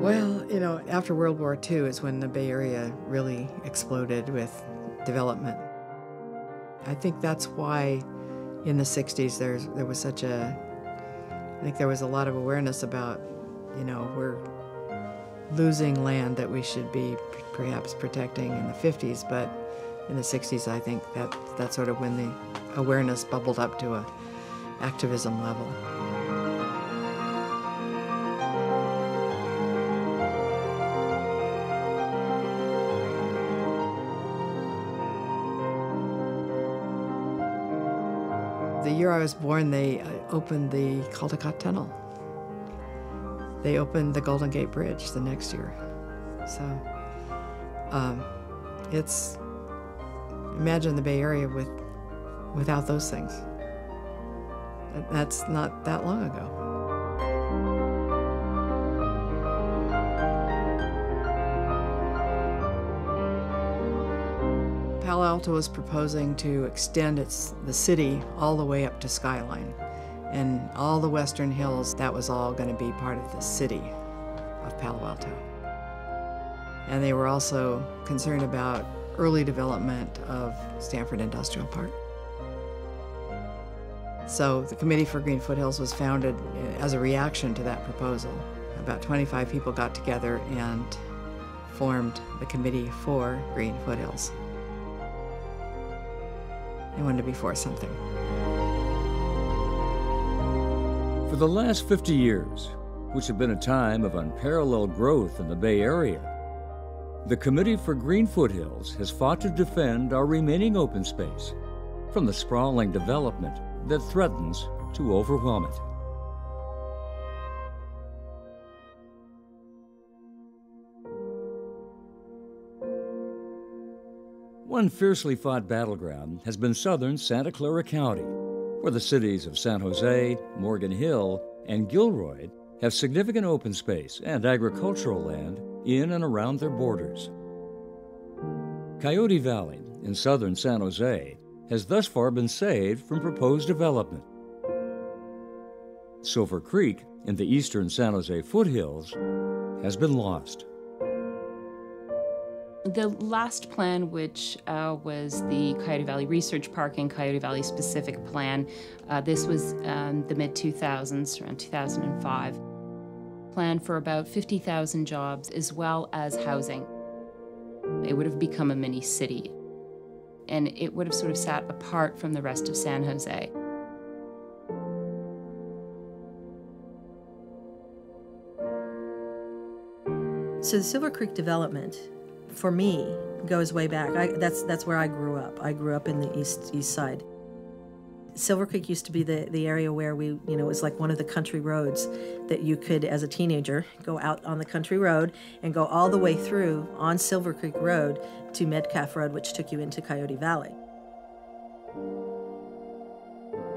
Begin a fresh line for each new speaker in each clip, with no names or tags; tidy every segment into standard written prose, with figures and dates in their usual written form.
Well, after World War II is when the Bay Area really exploded with development. I think that's why in the 60s there was I think there was a lot of awareness about, we're losing land that we should be perhaps protecting in the 50s, but in the 60s I think that's sort of when the awareness bubbled up to a activism level. The year I was born, they opened the Caldecott Tunnel. They opened the Golden Gate Bridge the next year. So imagine the Bay Area without those things. That's not that long ago. Palo Alto was proposing to extend the city all the way up to Skyline. And all the western hills, that was all going to be part of the city of Palo Alto. And they were also concerned about early development of Stanford Industrial Park. So the Committee for Green Foothills was founded as a reaction to that proposal. About 25 people got together and formed the Committee for Green Foothills. They wanted to be for something.
For the last 50 years, which have been a time of unparalleled growth in the Bay Area, the Committee for Green Foothills has fought to defend our remaining open space from the sprawling development that threatens to overwhelm it. One fiercely fought battleground has been southern Santa Clara County, where the cities of San Jose, Morgan Hill, and Gilroy have significant open space and agricultural land in and around their borders. Coyote Valley in southern San Jose has thus far been saved from proposed development. Silver Creek in the eastern San Jose foothills has been lost.
The last plan, which was the Coyote Valley Research Park and Coyote Valley Specific Plan, this was the mid-2000s, around 2005, planned for about 50,000 jobs as well as housing. It would have become a mini city, and it would have sort of sat apart from the rest of San Jose.
So the Silver Creek development, for me, goes way back. That's where I grew up. I grew up in the east side. Silver Creek used to be the area where it was like one of the country roads that you could, as a teenager, go out on the country road and go all the way through on Silver Creek Road to Metcalf Road, which took you into Coyote Valley.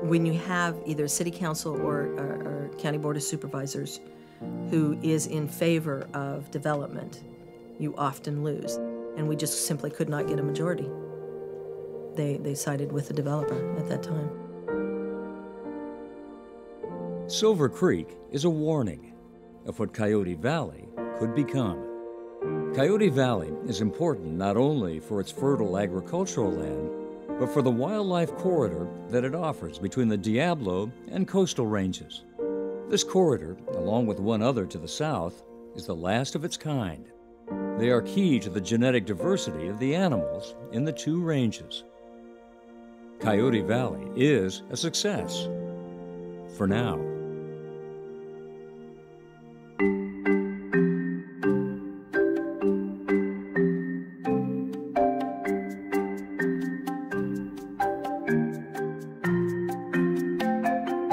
When you have either a city council or county board of supervisors who is in favor of development, you often lose. And we just simply could not get a majority. They sided with the developer at that time.
Silver Creek is a warning of what Coyote Valley could become. Coyote Valley is important not only for its fertile agricultural land, but for the wildlife corridor that it offers between the Diablo and coastal ranges. This corridor, along with one other to the south, is the last of its kind. They are key to the genetic diversity of the animals in the two ranges. Coyote Valley is a success, for now.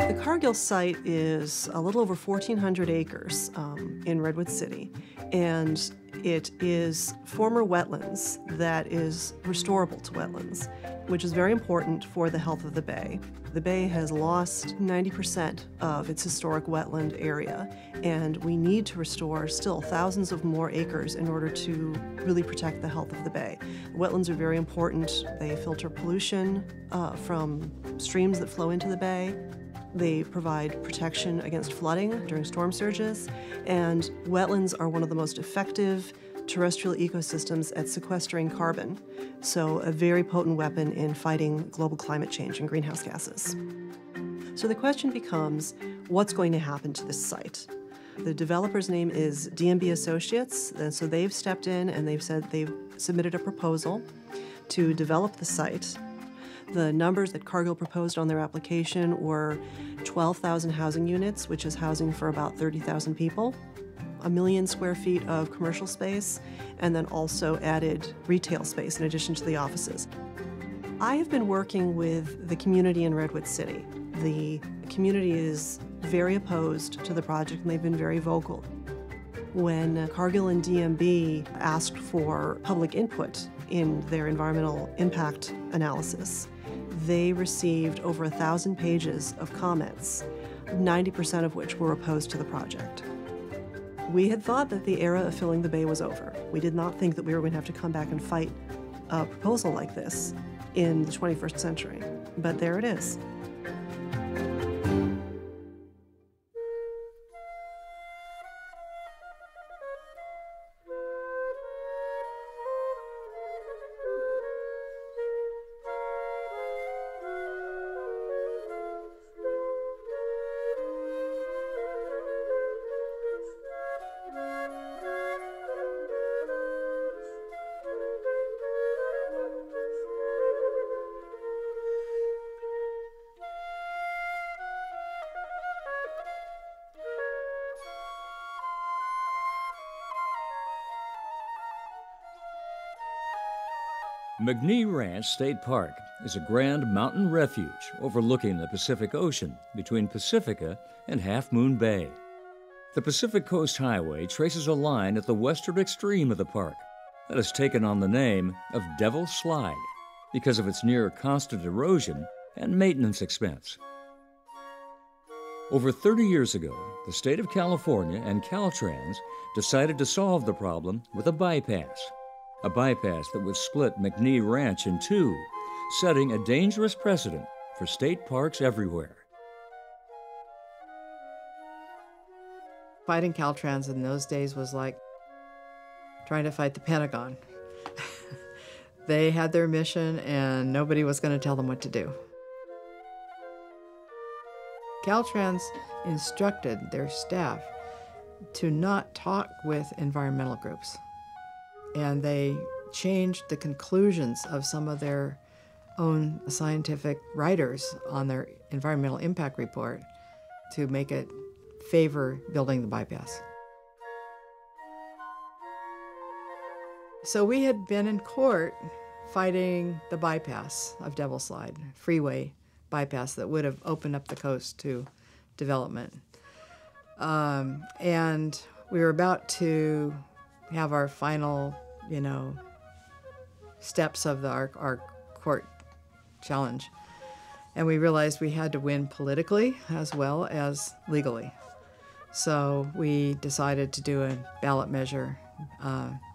The Cargill site is a little over 1,400 acres in Redwood City, and it is former wetlands that is restorable to wetlands, which is very important for the health of the bay. The bay has lost 90% of its historic wetland area, and we need to restore still thousands of more acres in order to really protect the health of the bay. Wetlands are very important. They filter pollution from streams that flow into the bay. They provide protection against flooding during storm surges, and wetlands are one of the most effective terrestrial ecosystems at sequestering carbon, so a very potent weapon in fighting global climate change and greenhouse gases. So the question becomes, what's going to happen to this site? The developer's name is D&B Associates, and so they've stepped in and they've said they've submitted a proposal to develop the site. The numbers that Cargill proposed on their application were 12,000 housing units, which is housing for about 30,000 people, 1 million square feet of commercial space, and then also added retail space in addition to the offices. I have been working with the community in Redwood City. The community is very opposed to the project, and they've been very vocal. When Cargill and D&B asked for public input in their environmental impact analysis, they received over 1,000 pages of comments, 90% of which were opposed to the project. We had thought that the era of filling the bay was over. We did not think that we were going to have to come back and fight a proposal like this in the 21st century, but there it is.
McNee Ranch State Park is a grand mountain refuge overlooking the Pacific Ocean between Pacifica and Half Moon Bay. The Pacific Coast Highway traces a line at the western extreme of the park that has taken on the name of Devil's Slide because of its near constant erosion and maintenance expense. Over 30 years ago, the state of California and Caltrans decided to solve the problem with a bypass that would split McNee Ranch in two, setting a dangerous precedent for state parks everywhere.
Fighting Caltrans in those days was like trying to fight the Pentagon. They had their mission and nobody was going to tell them what to do. Caltrans instructed their staff to not talk with environmental groups. And they changed the conclusions of some of their own scientific writers on their environmental impact report to make it favor building the bypass. So we had been in court fighting the bypass of Devil's Slide, freeway bypass that would have opened up the coast to development. And we were about to have our final steps of our court challenge. And we realized we had to win politically as well as legally. So we decided to do a ballot measure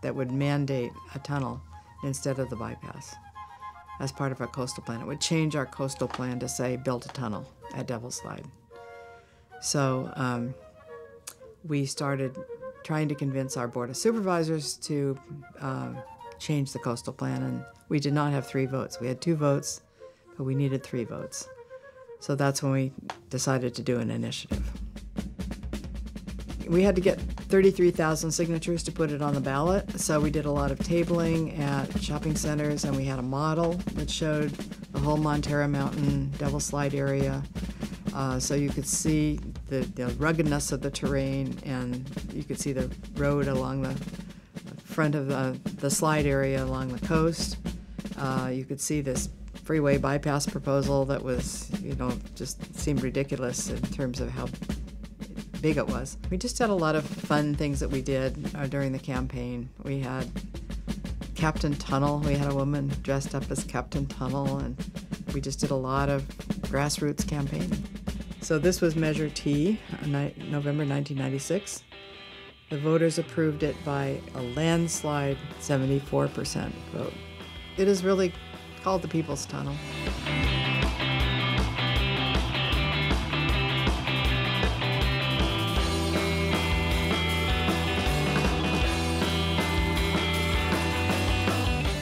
that would mandate a tunnel instead of the bypass as part of our coastal plan. It would change our coastal plan to say build a tunnel at Devil's Slide. So we started trying to convince our Board of Supervisors to change the coastal plan, and we did not have 3 votes. We had 2 votes, but we needed 3 votes. So that's when we decided to do an initiative. We had to get 33,000 signatures to put it on the ballot, so we did a lot of tabling at shopping centers, and we had a model that showed the whole Montara Mountain, Devil's Slide area, so you could see the ruggedness of the terrain, and you could see the road along the front of the slide area along the coast. You could see this freeway bypass proposal that was, just seemed ridiculous in terms of how big it was. We just had a lot of fun things that we did during the campaign. We had Captain Tunnel. We had a woman dressed up as Captain Tunnel, and we just did a lot of grassroots campaigning. So this was Measure T, November 1996. The voters approved it by a landslide 74% vote. It is really called the People's Tunnel.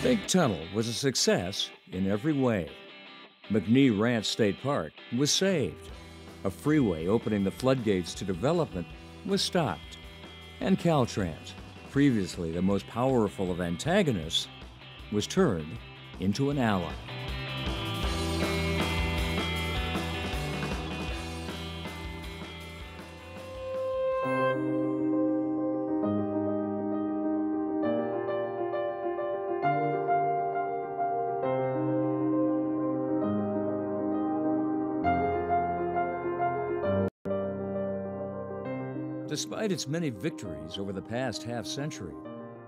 Big Tunnel was a success in every way. McNee Ranch State Park was saved. A freeway opening the floodgates to development was stopped. And Caltrans, previously the most powerful of antagonists, was turned into an ally. Despite its many victories over the past half-century,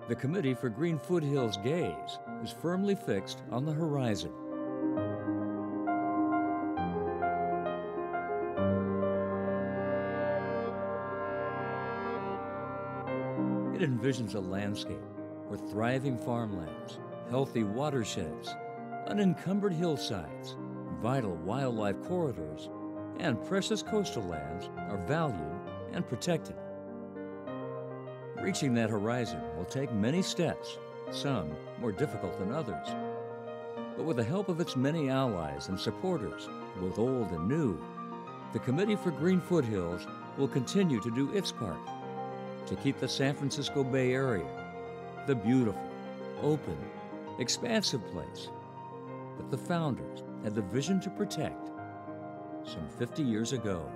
the Committee for Green Foothills' gaze is firmly fixed on the horizon. It envisions a landscape with thriving farmlands, healthy watersheds, unencumbered hillsides, vital wildlife corridors, and precious coastal lands are valued and protected. Reaching that horizon will take many steps, some more difficult than others. But with the help of its many allies and supporters, both old and new, the Committee for Green Foothills will continue to do its part to keep the San Francisco Bay Area the beautiful, open, expansive place that the founders had the vision to protect some 50 years ago.